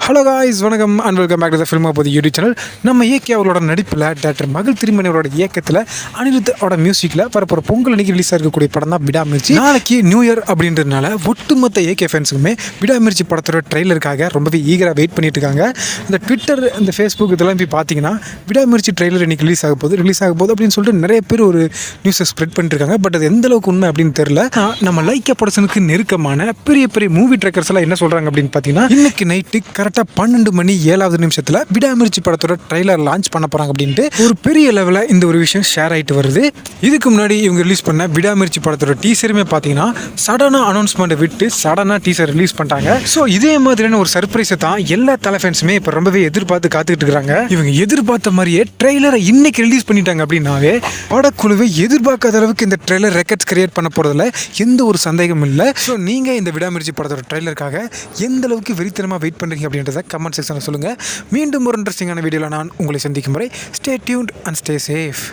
Hello guys, வணக்கம் and welcome back to the film of the YouTube channel. நம்ம ஏகே அவரோட நடிப்பில் டாக்டர் மகள் திருமணி அவரோட இயக்கத்தில் அனிருத்தோட மியூசிக்கில் வரப்போகிற பொங்கல் அன்னைக்கு ரிலீஸ் ஆகக்கூடிய படம் தான் விடாமுயற்சி. நாளைக்கு நியூ இயர் அப்படின்றதுனால ஒட்டுமொத்த ஏகே ஃபேன்ஸுக்குமே விடாமுயற்சி படத்தோட ட்ரெய்லருக்காக ரொம்பவே ஈகராக வெயிட் பண்ணிட்டு இருக்காங்க. இந்த ட்விட்டர், இந்த ஃபேஸ்புக் இதெல்லாம் போய் பார்த்தீங்கன்னா விடாமுயற்சி ட்ரெய்லர் இன்னைக்கு ரிலீஸ் ஆக போகுது அப்படின்னு சொல்லிட்டு நிறைய பேர் ஒரு நியூஸை ஸ்ப்ரெட் பண்ணிருக்காங்க. பட் அது எந்த அளவுக்கு உண்மை அப்படின்னு தெரியல. நம்ம லைக்கா ப்ரொடக்ஷனுக்கு நெருக்கமான பெரிய பெரிய மூவி ட்ரெக்கர்ஸ் எல்லாம் என்ன சொல்கிறாங்க அப்படின்னு பார்த்தீங்கன்னா, இன்னைக்கு நைட்டு கரெக்டாக 12 மணி 7வது நிமிஷத்தில் விடாமுயற்சி படத்தோட ட்ரெய்லர் லான்ச் பண்ண போகிறாங்க அப்படின்ட்டு ஒரு பெரிய லெவலில் இந்த ஒரு விஷயம் ஷேர் ஆகிட்டு வருது. இதுக்கு முன்னாடி இவங்க ரிலீஸ் பண்ண விடாமுயற்சி படத்தோட டீசருமே பார்த்தீங்கன்னா சடனாக அனௌன்ஸ்மெண்ட்டை விட்டு சடனாக டீசர் ரிலீஸ் பண்ணிட்டாங்க. ஸோ இதே மாதிரியான ஒரு சர்ப்ரைஸை தான் எல்லா தலை ஃபேன்ஸுமே இப்போ ரொம்பவே எதிர்பார்த்து காத்துக்கிட்டு இருக்காங்க. இவங்க எதிர்பார்த்த மாதிரியே ட்ரெய்லரை இன்னைக்கு ரிலீஸ் பண்ணிட்டாங்க அப்படின்னாவே படக்குழுவை எதிர்பார்க்காத அளவுக்கு இந்த ட்ரெய்லர் ரெக்கார்ட்ஸ் கிரியேட் பண்ண போகிறதுல எந்த ஒரு சந்தேகமும் இல்லை. ஸோ நீங்கள் இந்த விடாமுயற்சி படத்தோட ட்ரெய்லருக்காக எந்த அளவுக்கு வெறித்தனமாக வெயிட் பண்ணுறீங்க அப்படின்றத கமெண்ட் செக்ஷனில் சொல்லுங்கள். மீண்டும் ஒரு இன்ட்ரெஸ்டிங்கான வீடியோவில் நான் உங்களை சந்திக்கும் முறை stay tuned and stay safe.